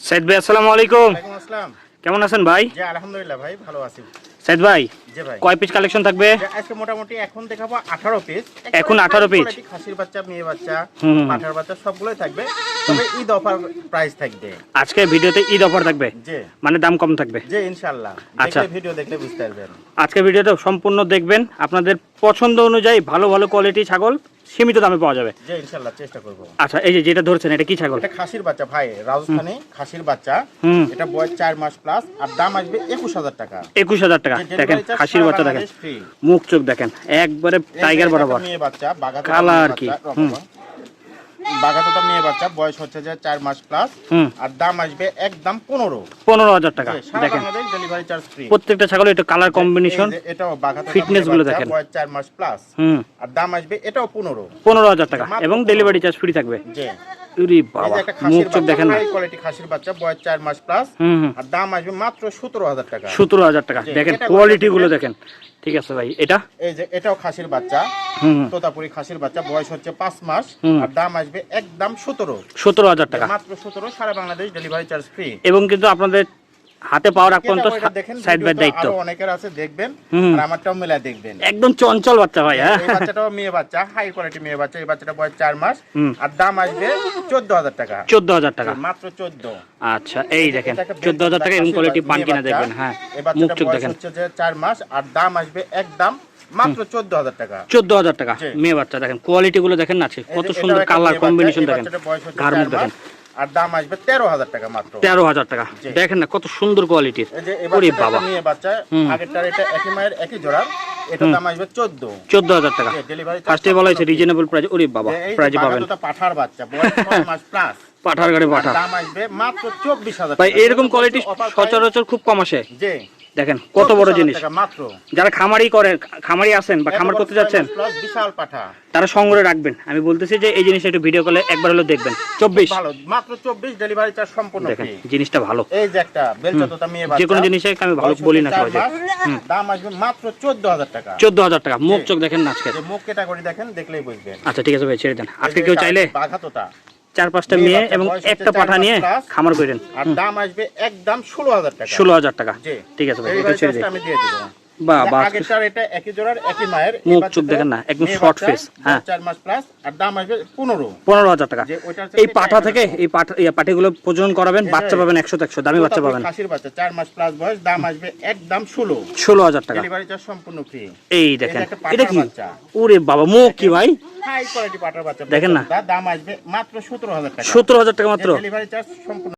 সাইদ ভাই আসসালামু আলাইকুম। ওয়ালাইকুম আসসালাম। কেমন আছেন ভাই? জি আলহামদুলিল্লাহ ভাই ভালো আছি। সাইদ ভাই জি ভাই। কয় পিস কালেকশন থাকবে? আজকে মোটামুটি এখন দেখাবো 18 পিস। এখন 18 পিস। খাসির বাচ্চা, মেয়ে বাচ্চা, পাঠার বাচ্চা সবগুলোই থাকবে। তবে ঈদ অফার প্রাইস থাকবে। আজকে ভিডিওতে ঈদ অফার থাকবে। জি। মানে দাম কম থাকবে। জি ইনশাআল্লাহ। আচ্ছা। দেখলে ভিডিও দেখলে বুঝতে পারবেন। আজকে ভিডিওটা সম্পূর্ণ দেখবেন। আপনাদের পছন্দ অনুযায়ী ভালো ভালো কোয়ালিটি ছাগল সীমিত দামে পাওয়া যাবে। জি ইনশাআল্লাহ চেষ্টা করব। আচ্ছা এই যে যেটা ধরছেন এটা কি ছাগল? এটা খাসির বাচ্চা ভাই, রাজস্থানী খাসির বাচ্চা। এটা বয়স 4 মাস প্লাস আর দাম আসবে 21000 টাকা। 21000 টাকা। দেখেন খাসির বাচ্চা দেখেন। মুখ চোখ দেখেন একবারে টাইগার বরাবর। মেয়ে বাচ্চা, বাগাতো কালার কি? বাগাতোটা মেয়ে বাচ্চা, বয়স হচ্ছে যে 4 মাস প্লাস আর দাম আসবে একদম 15000 টাকা। দেখেন ডেলিভারি চার্জ ফ্রি। প্রত্যেকটা ছাগল এটা কালার কম্বিনেশন, এটাও বাগাতোটা ফিটনেস গুলো দেখেন। বয়স 4 মাস প্লাস আর দাম আসবে এটাও 15000 টাকা এবং ডেলিভারি চার্জ ফ্রি থাকবে। জি উরি বাবা মুখ চোখ দেখেন না। হাই কোয়ালিটি খাসির বাচ্চা, বয়স 4 মাস প্লাস আর দাম আসবে মাত্র 17000 টাকা। 17000 টাকা। দেখেন কোয়ালিটি গুলো দেখেন। ঠিক আছে ভাই। এটা এই যে এটাও খাসির বাচ্চা, তোতাপুরি খাসির বাচ্চা, বয়স হচ্ছে 5 মাস আর দাম আসবে একদম 17000 টাকা। মাত্র 17, সারা বাংলাদেশ ডেলিভারি চার্জ ফ্রি। এবং কিন্তু আপনাদের হাতে পাওয়ার আগ পর্যন্ত সাইড বাই দায়িত্ব। আরো অনেকের আছে দেখবেন আর আমারটাও মেলা দেখবেন। একদম চঞ্চল বাচ্চা ভাই। হ্যাঁ এই বাচ্চাটাও মেয়ে বাচ্চা, হাই কোয়ালিটি মেয়ে বাচ্চা। এই বাচ্চাটা বয়স 4 মাস আর দাম আসবে 14000 টাকা। 14000 টাকা মাত্র 14। আচ্ছা এই দেখেন 14000 টাকা এবং কোয়ালিটি পান কিনা দেখবেন। হ্যাঁ মুখ চোখ দেখেন। হচ্ছে যে 4 মাস আর দাম আসবে একদম মাত্র 14000 টাকা। 14000 টাকা মেয়ে বাচ্চা। দেখেন কোয়ালিটি গুলো দেখেন না, কত সুন্দর কালার কম্বিনেশন দেখেন। গার মুখ দেখেন। আর দাম আসবে 13000 টাকা মাত্র। 13000 টাকা। দেখেন না কত সুন্দর কোয়ালিটির। ওরে বাবা মেয়ে বাচ্চা, আগেরটার এটা একই মায়ের একই জোড়া। এটা দাম আসবে 14000 টাকা। ফার্স্টে বলা হয়েছে রিজনেবল প্রাইস। ওরে বাবা প্রাইজে পাবেন। এটা পাঠার বাচ্চা, বয়স 6 মাস প্লাস। পাঠার গাড়ি পাঠা। দাম আসবে মাত্র 24000 ভাই এরকম কোয়ালিটি সচরাচর খুব কম আসে। জি দেখেন কত বড় জিনিস। মাত্র যারা খামারি করেন, খামারি আছেন বা খামার করতে যাচ্ছেন, বিশাল পাঠা, তারা সংগ্রহে রাখবেন। আমি বলতেছি যে এই জিনিসটা একটু ভিডিও কলে একবার হলো দেখবেন। 24 ভালো, মাত্র 24 ডেলিভারি চার্জ সম্পূর্ণ ফ্রি। জিনিসটা ভালো। এই যে একটা বেলচাতোতা মেয়ে বাচ্চা, যে কোনো জিনিসে আমি ভালো বলি না সহজে। দাম আসবে মাত্র 14000 টাকা। 14000 টাকা। মুখ চোখ দেখেন না আজকে। মুখ ক্যাটাগরি দেখেন, দেখলেই বুঝবেন। আচ্ছা ঠিক আছে ভাই ছেড়ে দেন। আজকে কেউ চাইলে বাঘাতোতা 4-5টা মেয়ে এবং একটা পাঠা নিয়ে খামার করেন। আর দাম আসবে একদম 16000 টাকা। 16000 টাকা। ঠিক আছে ভাই এটা ছেড়ে দেন। আমি দিয়ে দেব। বাহ বাহ আগেরটার এটা একই জোড়ার একই মায়ের। মুখ চোখ দেখেন না একদম শর্ট ফেস। হ্যাঁ 4 মাস প্লাস আর দাম আসবে 15000 টাকা। এই পাঠা থেকে এই পাঠিগুলো প্রজনন করাবেন, বাচ্চা পাবেন 100 100 দামি বাচ্চা পাবেন। খাসির বাচ্চা 4 মাস প্লাস বয়স, দাম আসবে একদম 16000 টাকা। ডেলিভারি চার্জ সম্পূর্ণ ফ্রি। এই দেখেন এটা কি? ওরে বাবা মুখ কি ভাই? হাই কোয়ালিটি পাঠার বাচ্চা দেখেন না, দাম আসবে মাত্র 17000 টাকা। 17000 টাকা মাত্র। ডেলিভারি চার্জ সম্পূর্ণ